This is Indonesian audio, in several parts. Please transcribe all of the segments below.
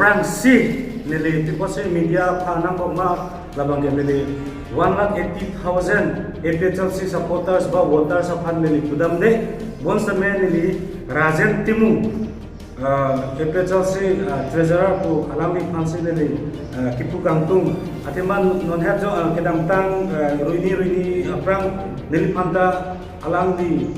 Frank C nili tipose media phanang koma labang nili 180,000 APHLC supporters ba voters aphan nili kudam de bonsame nili Rajen Timu APHLC treasurer pu alami phansi nili kipu kangtung atiman non have jo kedam tang ruini aprang nili phanta alangdi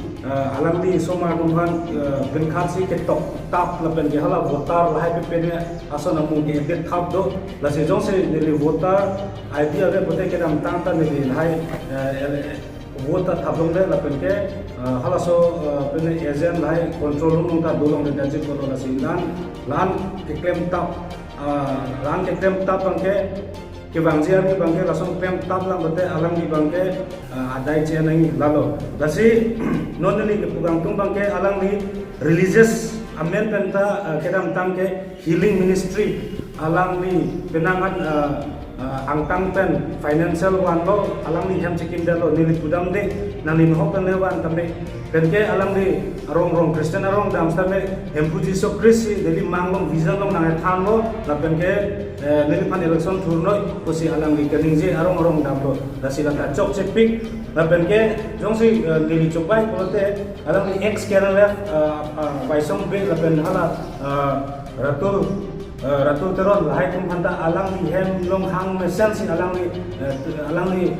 soma numhan benkhasi ketok tap lapen ge hala voter lahai pepene asona mu ge bet thap do la se jong se nili voter idea ge bote kedam tang ta nili lahai voter thablong de lapen ke hala so pene agent lahai control room ta dolong de jaji ko la sindan lan ke claim tap bangke ke bangjian ke bangke langsung pem tap lang bote alang di bangke adai che nang lalo dasi non ni ke pugang tung bangke alang di religious amendment ta kedam tang ke healing ministry alang di penangan angtang pen financial wan lo alang di ham chikim dalo nili pudam de nang lin hok ne wan tame penke alang di rong Kristen arong dam tame empuji so krisi deli manglong vision long nang than lo la penke nili pan election thurnoi kosi alang di kening arong dam lo dasi la chok chepik la penke jongsi nili chopai kote alang di ex kerala baisong be la pen hala Ratul teron lahai tum hanta alang di hem long hang mesen si alang di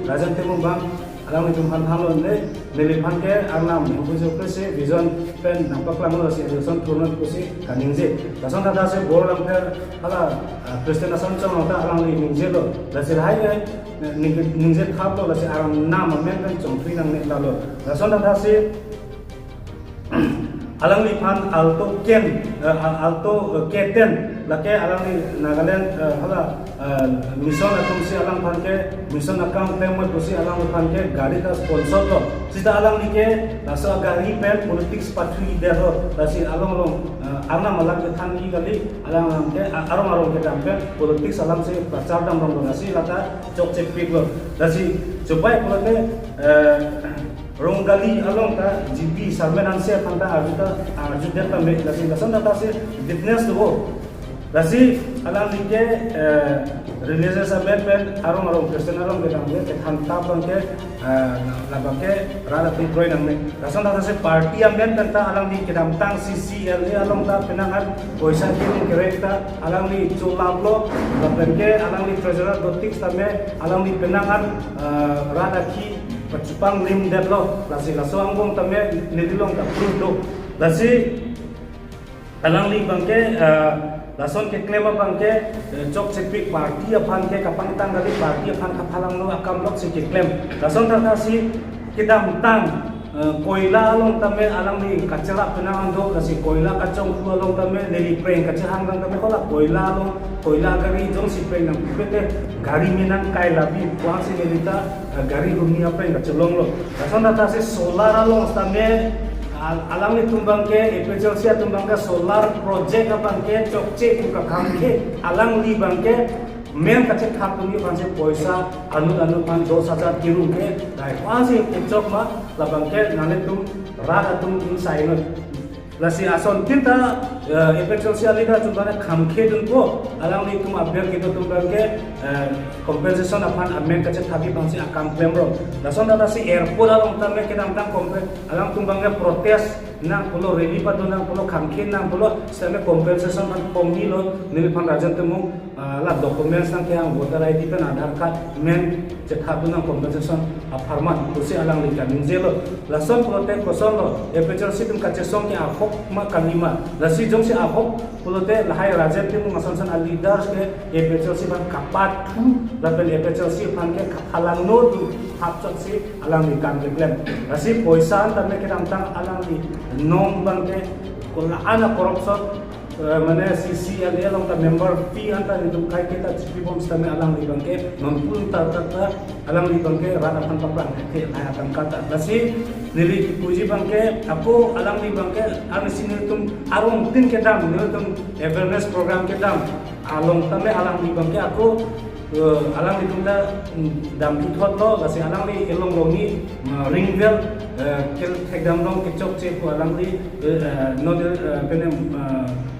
Rajan Timu bang alang di tum hanta lo ne nilipan ke arnam empuji krisi vision pen nampak lang lo si election thurnoi kosi kaningje dason tata se bor lang per hala Kristen asan chong ta alang di ningje lo dasi lahai ningje khap lo dasi aram nam men kan chong pri nang ne lo dason tata se alang li pan alto keten lake alang li Nagaland hala mission atum si alang pan ke mission account temot pusi alang pan ke gari ka sponsor lo sita alang li ke nasa gari pen politics patri dero dasi along arna malak ke than ni gali alang ke arong ke dampe politics alang se prachar dam rong dasi lata chok chek pik lo dasi cobai polote Ronggali along ta GP Salman se phanta arjuta ta me lasi lasan ta se fitness do lasi alang like religious amendment arong Kristen arong ke dambe ke phanta bangke labake rala tu proy nang me lasan ta se party amendment ta alang di kedam tang CCLA along ta penangan poisa kirim kereta alang di chulablo labake alang di treasurer dotik ta me alang di penangan rada ki Pacupang lim deblo lasi laso anggong tame nililong ta prudo lasi alang li bangke lason ke klema bangke chok chepik party aphan ke kapang tang gali party aphan kaphalang no akam lok se ke klem lason ta si kidam tang koila along tame alang li kacela penangan do lasi koila kacong fu along tame neli preng kacahang dang tame kola koila gari jong si preng nang pete gari minang kai labi kuang si nelita gari dunia preng kacelong lo lason ta si solar along tame alang li tumbang ke APHLC tumbang ke solar project apang ke chokche ku ka kamke alang li bangke men kache khapuni panse poisa anu pan 2000 kiru ke dai panse chok ma labang ke nane tum raga tum saino lasi ason tinta APHLC alida tumbane khamke dun ko alang li tum abber gitu tumbang ke compensation apan amen kache thabi panse akam claim ro lason data si airport along tamme ke dam tang alang tumbang ke protest nang pulo reli padu nang pulo khamke nang pulo same compensation pan pomni lo nilpan Rajan Timu la documents nang yang voter ID pen Aadhaar card men cekhabu nang compensation aparman kusi alang li kaning jelo lason prote koson lo APHLC tum kache song ke ahok ma kalima lasi jong si ahok pulote lahai Rajan Timu ngasan leaders ke APHLC ban kapat lapen APHLC pan ke kaphalang no tu hapchot si alang li kan ke klem lasi poisa tame ke tang alang li nom bangke kola ana corruption mana CCLA along ta member fee anta itu kai kita CP bom stame alang li bangke non pun ta alang li bangke rana pan papang ke akan kata lasi nili puji bangke aku alang li bangke ami sini tum arong tin ke dam tum awareness program ke dam along tame alang li bangke aku alang di tunda dam thot lo lasi alang li elong longi ringvel kel thegdam long kechok che ko alang li no penem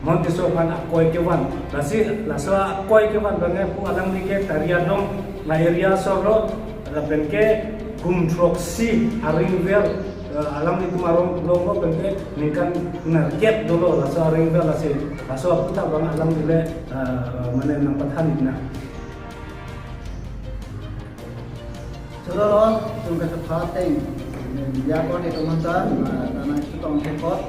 monte so pan koi ke wan lasi laswa koi ke wan bange pu alang li ke taria dong la area so ro la penke kum troksi ringvel alam itu marong longo penke nikan narket dulu laswa ringvel laswa puta bang alam dile mana nampak hanina. Saudara, tunggu kecepatan, dia kau di teman-teman, tanah itu tong tekot.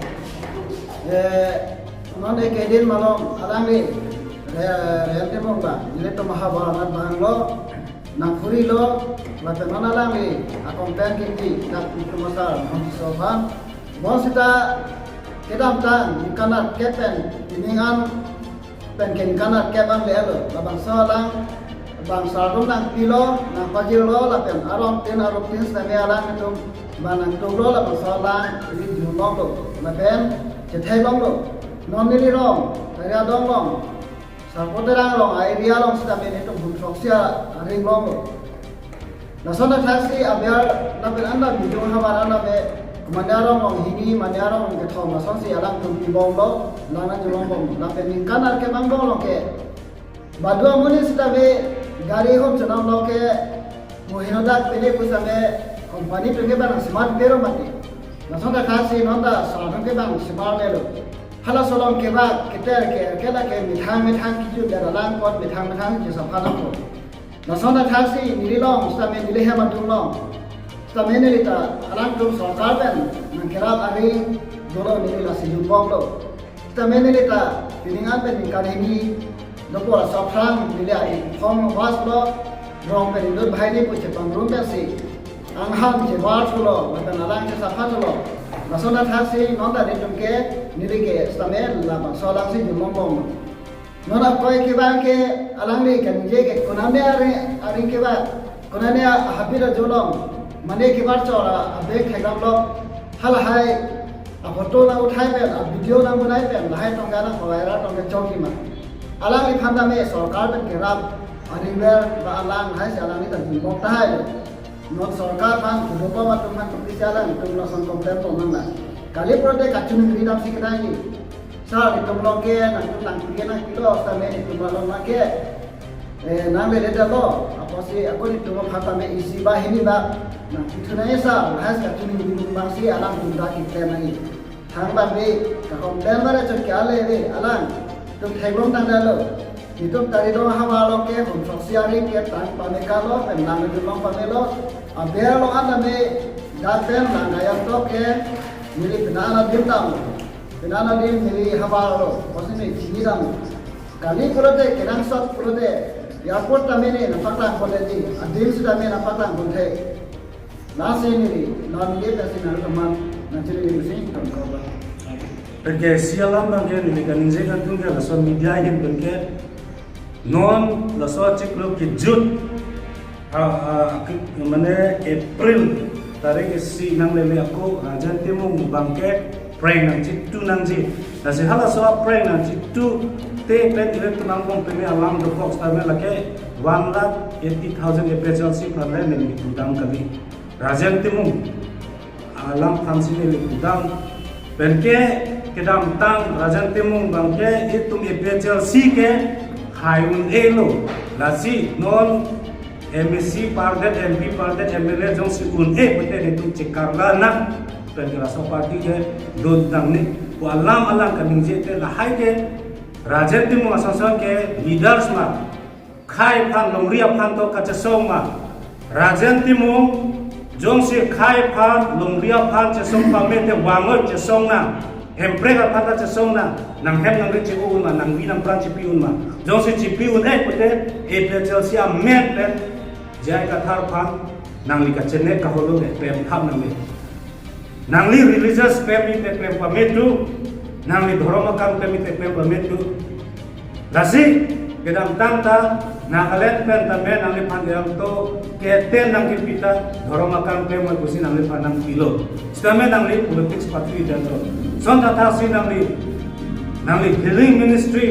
Non ekedin malam alang ni, realiti mungkin, jadi tu mahabarat banglo, nak furi lo, macam mana alang ni, akong pen kiki, nak itu masalah, nanti sopan, mau kita kedam tang, kanat kepen, iningan pen kanat kepan lelo, labang soalang. Bangsa rum nang pilo nang pajil lo lapen arom tin sami alang itu manang tunglo la bangsa ini jumong lo lapen cethai long lo non nili rong kaya dong long sapoterang long area long sami itu buntoksia ring long lo nasona taksi abiar lapen anda bidung hamar anda be mandarong long hini mandarong ke thong nason si alang tum tibong lo lana jumong bong lapen ningkan ke mangbong lo ke badua muni sitabe गाड़ी हम चलाओ लोग के मोहिनोदा पहले कुछ हमें कंपनी पे के बारे स्मार्ट बेरो मत नसों का खास ही नोंदा साधन के बारे स्मार्ट बेरो हला सोलम के बाद केला के मिठांग की जो दरालांग कोट मिठांग जो सफाना को नसों का खास ही निरीलों समें निरीह मतुलों समें निरीता अलांग तुम सरकार बेन नंकेराब अभी दोनों निरीला सिजुपोंग लो समें निरीता पिनिंगान पे निकालेंगी Dapur safran dilihat form was lo rong pe lut bhai ni puche pangrum pe si angham je war lo matan alang ke safan lo nasona thasi nonda de tumke nirike stamel la ba solang si jumong bom nona koi ke ba ke alang ni kan je ke konane are ke ba konane habira jolong mane ke bar chora abe khagam lo hal hai a photo na uthai pe a video na banai pe lahai tongga na khowaira tongga chauki ma alang ni khanda me sarkar ben kerap aringber ba alang hai se alang ni tan bok ta hai not sarkar ban dhupa ma tum man pisi alang tum na son komplain to nang na kali prote kachun ni dam sikna ni sa ni tum lo ke na tum nang ke na kilo sa me ni tum lo ma ke na me le da lo apo si ako ni tum khata me isi ba hini ba na kitna esa has kachun ni tum ma si alang tum da ki te na ni thang ba be ka komplain ba re chot kya le re alang तुम थैगलों तंग डालो itu tadi dong hawalo ke sosiali ke tan pamekalo penang julong pamelo abel lo ana me daten na gayam to ke mili penana dim mili hawalo posini chidam kali purote kenang sot purote airport tamene na patang kole di adim sudah me na patang kole nasi ni na mili pesin na teman na ciri musim kan korban perché sia lambang che ne kan inje kan tunga la so media yin perché non la so cek lo ke jut mane April tarik si nang lele aku janti mo bangke prank nang cik tu nang ji na se hala so prank nang cik tu te pen ile tu nang bong peme alam do box ta me lake 1,80,000 appraisal si pala ne ni tudang kali rajanti mo alam thansi ne le tudang perché kedam tang rajan timung bangke itum epechel si ke hayun elo lasi non MSC pardet MP pardet MLA jong si un pete itu cekarla na pengraso parti ke dod dang ni ko alam kaning jete la hai ke rajan timung asasang ke leaders ma khai phan longria phan to ka chasong ma rajan timung jong si khai phan longria phan chasong pa me te wango chasong na emprega pata chasong na nang hem nang richi un ma nang winang pran chi piun ma jong si chi piun pute epechel si a met pen jai ka thar phan nang li ka chene ka holo pem thap nang li nang li religious pem ni te pem pa metu nang li dharma kam pem te pem pa metu lasi kedam tang ta na kalet pen ta me nang li phan yang to ke ten nang ki pita dharma kam pem ma kusi nang li phan nang kilo stame nang li politics patri dan son ta si nang li healing ministry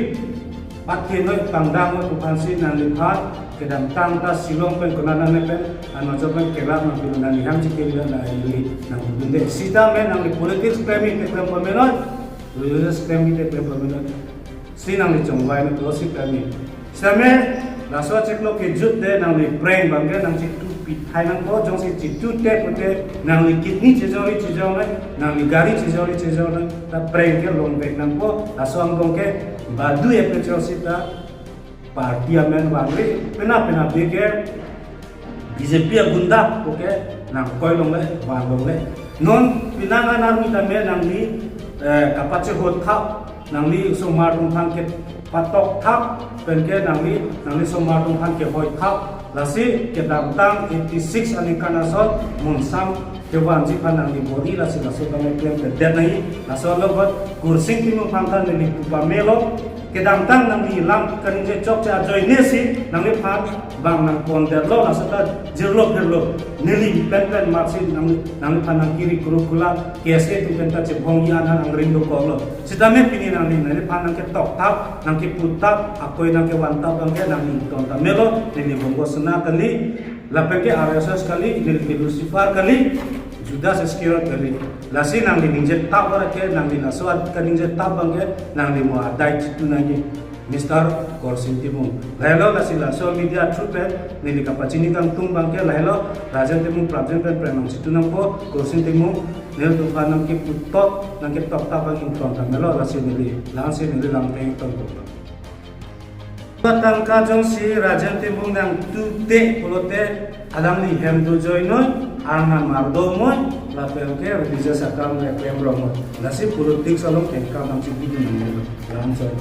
pathe noi pangdang mo tukan si nang li phat kedam tang ta silong pen konana ne pen ano jo pen kelak na piluna ni ham cikil na ili nang bunde sita men nang politics premi te prem pamenon religious premi te prem pamenon sinang ni chongwai na klosi premi same laswa ceklo ke jut de nang ni brain bangge nang ci tu pit hai nang ko jong si ci tu te pote nang ni kidney chejori nang ni gari chejori ta brain ke long back nang ko laswa ngong ke badu e petro sita parliamen bangre pena bege BJP gunda oke nang koi long le wan long le non pinanga narmi tame nang ni kapache hot thap nang ni somar tung thang ke patok thap penke nang ni somar tung thang ke hoi thap lasi ke tang 86 ani kanasot munsam ke wanji panang ni bodi lasi laso kami claim ke dead nahi laso logot kursing timung pangkan ni pamelo kedam tang nang ni lam kaninje chok cha joy nesi nang ni phan bang nang ponder lo na sata jirlo gerlo neli pen marsin nang ni phan nang kiri kurukula kese tu pen ta chebong ya nang rindo ko lo sidame pini nang ni phan nang ke tok tap nang ke putap akoi nang ke wantap nang ke nang ni ton ta melo neli bongo sena kali lapeke RSS kali neli Lucifer kali Judas Iscariot kali lasi nang di ninjet tap ke nang di naswat ka ninjet tap bangke nang di mo adai chitu nangi Mr. Korsin Timung lahelo lasi la social media trupe nili kapachini kang tung bangke lahelo Rajan Timung Prajan pen prenang chitu nang po Korsin Timung nel tu kanam ki putot nang ki top tap bang intron melo lasi nili lang peng ton Batang kajong si Rajan Timung nang tute polote alang li hem do joinon arna mardomon lapel ke religious akam le klem romo nasi politik salong tengka nang cipi nang langsung